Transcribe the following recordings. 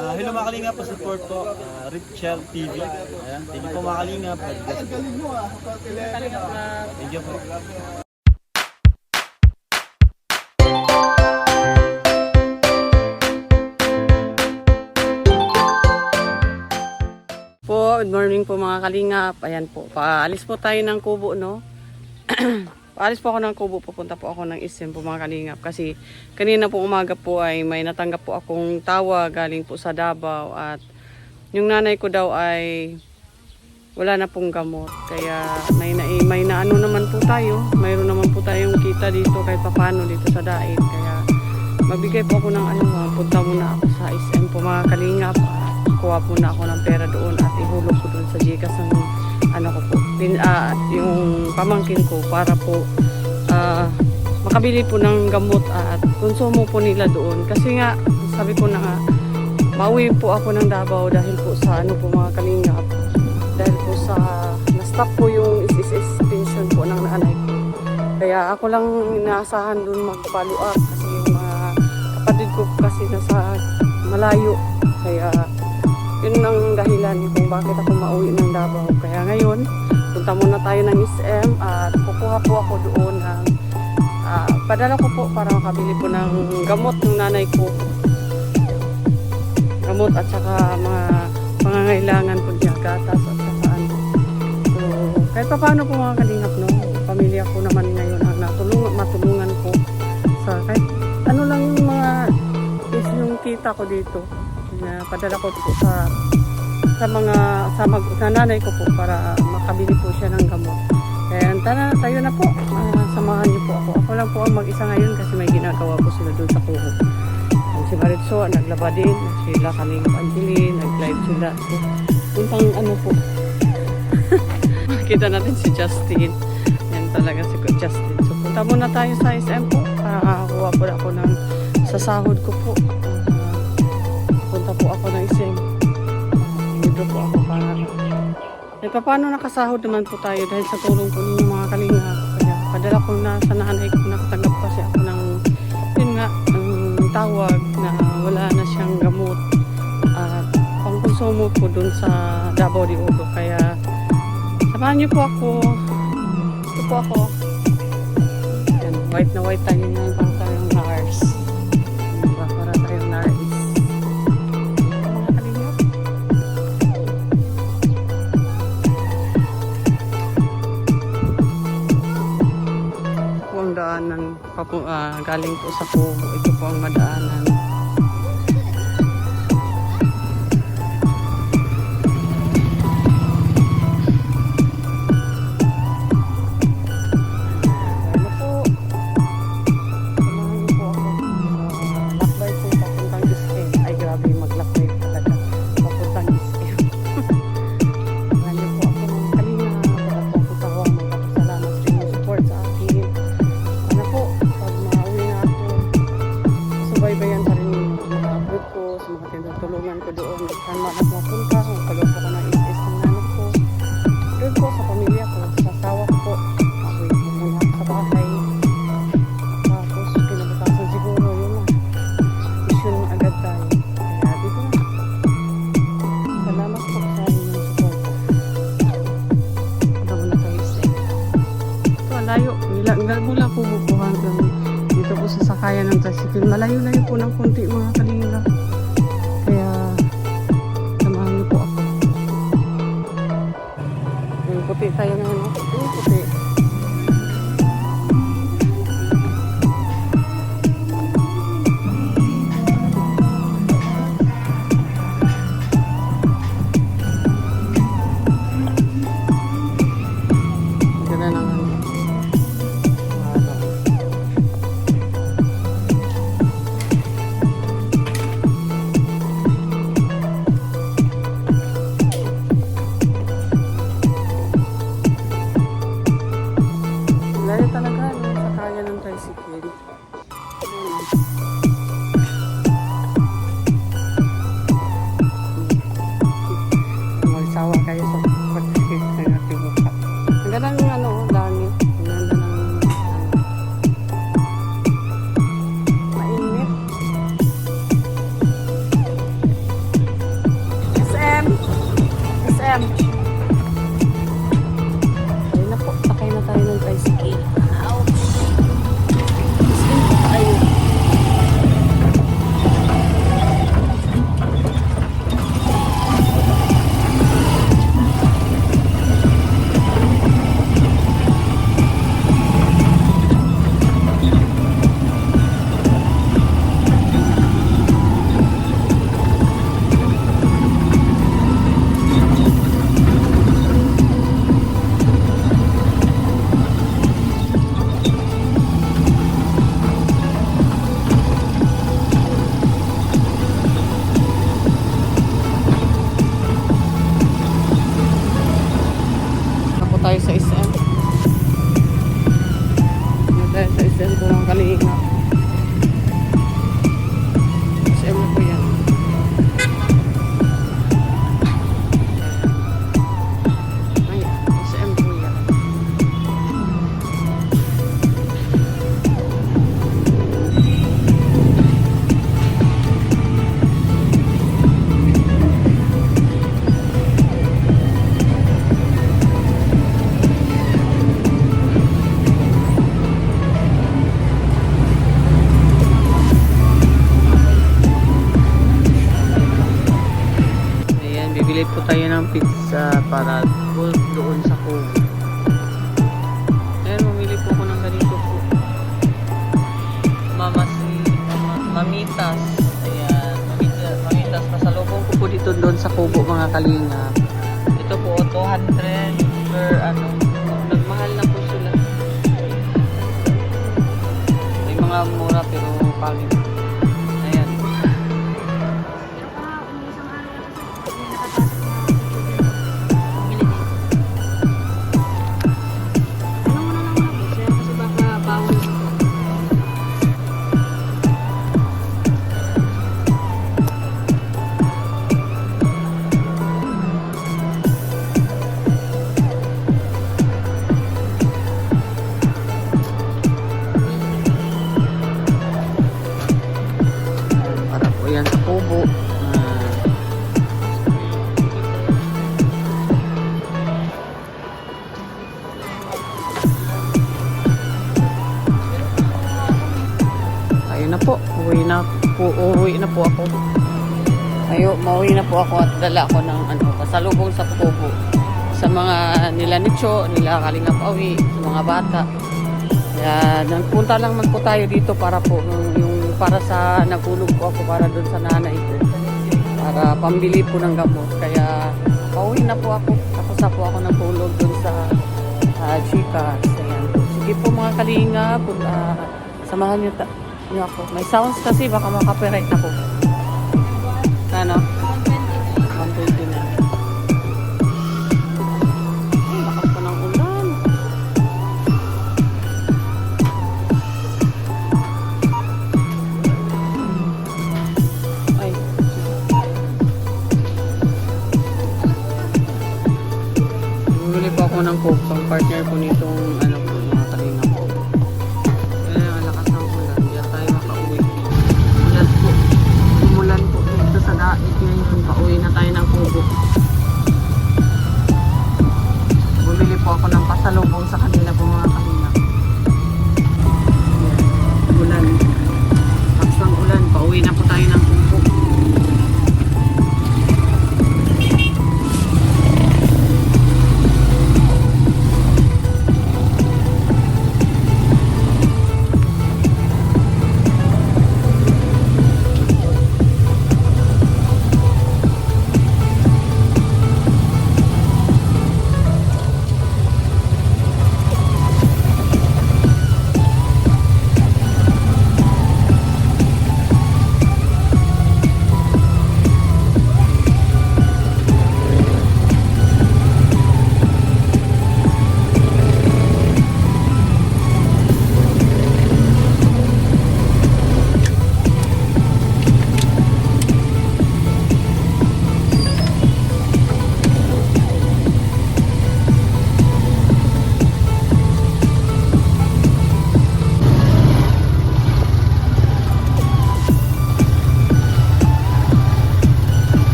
Hello mga kalingap, pa-support po, Richel TV. Ayan, thank you po mga kalingap. Thank you po. Good morning po mga kalingap. Ayan po, paalis po tayo ng Kubo, no? Paalis po ako ng Kubo, pupunta po ako ng SM po mga kalingap. Kasi kanina po umaga po ay may natanggap po akong tawag galing po sa Davao. At yung nanay ko daw ay wala na pong gamot. Kaya may naano naman po tayo. Mayroon naman po tayong kita dito kahit papano dito sa Daet. Kaya magbigay po ako ng punta muna ako sa SM po mga kalingap. Kuha po na ako ng pera doon at ihulog ko doon sa Gcash ng yung pamangkin ko para po makabili po ng gamot at konsumo po nila doon. Kasi nga, sabi ko na nga, mauwi po ako ng Davao dahil po sa mga kalingap. Dahil po sa na-stop po yung SSS pension po ng nanay ko. Kaya ako lang inaasahan doon mag-follow up kasi yung mga kapatid ko kasi nasa malayo. Kaya yun ang dahilan kung bakit ako mauwi ng Davao. Kaya ngayon, punta muna tayo ng SM at kukuha po ako doon ng padala ko po para makabili po ng gamot ng nanay ko. Gamot at saka mga pangangailangan po niya, gatas at saka ano. So, kahit pa paano po mga kalingap, no? Pamilya ko naman ngayon ang matulungan ko sa kahit ano lang yung mga yung kita ko dito. Padala ko po sa nanay ko po para makabili po siya ng gamot. Kaya tayo na po, samahan niyo po ako. Ako lang po ang mag-isa ngayon kasi may ginagawa po sila doon sa Kubo. Si Maritso, naglaba din, sila kaming Angeline, nag-live sila. So, puntang po. Makita natin si Justin. Yan talaga si Justin. So punta muna tayo sa SM po. Kuha po ako ng sasahod ko po. Punta po ako ng SM. Libro po ako para paano nakasahod naman po tayo dahil sa tulong po ninyo mga kalinga. Kaya padala ko na sa nanay ko, nakatanggap kasi ako ng yun nga, ang tawag na wala na siyang gamot at pangkonsumo po dun sa Davao de Oro. Kaya samahan niyo po ako. Ito po ako. Yan, white na white tayo na yung tayong NARS. Para tayong NARS. Daanan galing po sa Kubo. Ito po ang madaanan. Lakbay po papuntang SM. Ay grabe, maglakbay po talaga papuntang SM. Marami po ako ng kalina para po ako sa huwag magpapasalamat sa inyong support sa akin. Subaybayan pa rin yung mga abroad ko, sa mga tinutulungan ko doon. Saan man ako mapunta, kung kalot ako ng SS ng nanay ko. Doon po sa pamilya ko, sa asawa ko po. Ako yung muna ako sa bahay. Tapos kinabukasan siguro yun na. Mission agad tayo. Kaya dito na. Salamat po sa inyong support ko. Punta muna tayo sa ito, layo. Mula po bubuhan kami. Dito po sa sakayan ng tricycle. Malayo-layo po ng konti mga kalingap. Kaya samahan niyo po ako. Yung puti tayo ngayon. Yung puti. Ganda ng bibili po tayo ng pizza para doon sa Kubo. Ayan, mamili po ako ng ganito po. Mamitas. Ayan, mamitas. Pasalubong ko po dito doon sa Kubo, mga kalinga. Ito po, 200 per ano. Nagmahal na po sila. May mga mura pero pangit. Ayan. Para po yan sa Kubo. Ayun na po. Uuwi na po ako. Mauwi na po ako at dala ko ng pasalubong sa Kubo. Sa mga nila Nicho, nila Kalingap Awi, sa mga bata. Kaya nagpunta lang man po tayo dito para po yung para sa nagulog po ako para doon sa nanay ko. Para pambili po ng gamot. Kaya pauwi na po ako. Tapos na po ako nagulog doon sa Gcash. Ayan. Sige po mga Kalingap, samahan niyo ako. May sounds kasi baka makapirate ako. Ano? 120 na. Ay, lakas pa ng ulan. Ay. Bumili pa ako ng Coke. Pang partner ko nitong mga kalinga ko. Kaya ang lakas ng ulan. Diyan tayo makauwi. Umulan po dito sa daig ngayon. Pauwi na tayo ng Kubo. Bumili po ako ng pasalubong sa kanila po mga kanina. Ulan. Lakas ng ulan. Pauwi na po tayo ng Kubo.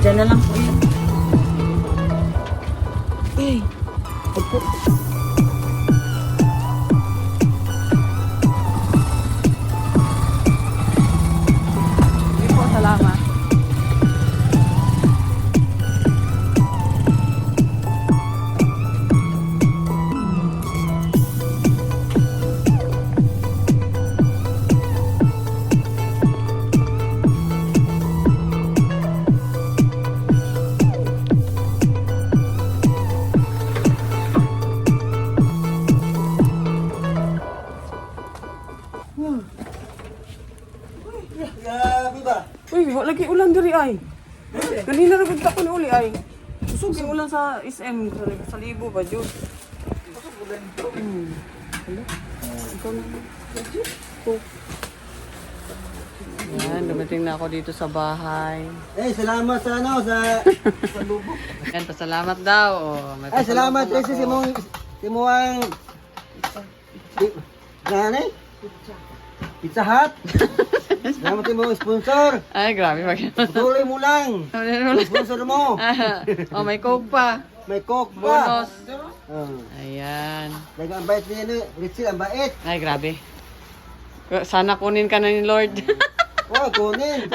Diyan na lang po yun. Ay, opo. Hindi po, salamat. Uy, lagi ulan diri ay. Kanina ra gud ko ni uli ay. Usog yung ulan sa SM sa libo ba jud. Usog ulan. Hello. Ikaw na. Legit. Yan, dumating na ako dito sa bahay. Salamat sa sa lubok. Yan, pasalamat daw. Oh, may Salamat pasalubong kasi ako. si mo ang nanay? Pizza Hut. Salamat sa mga sponsor. Ay, grabe. Tuloy mo lang. Sponsor mo. Oh, may coke pa. May coke pa. Bonus. Ayan. Dagang ang bait niya, Richie, ang bait. Ay, grabe. Sana kunin ka na ni Lord. Kunin.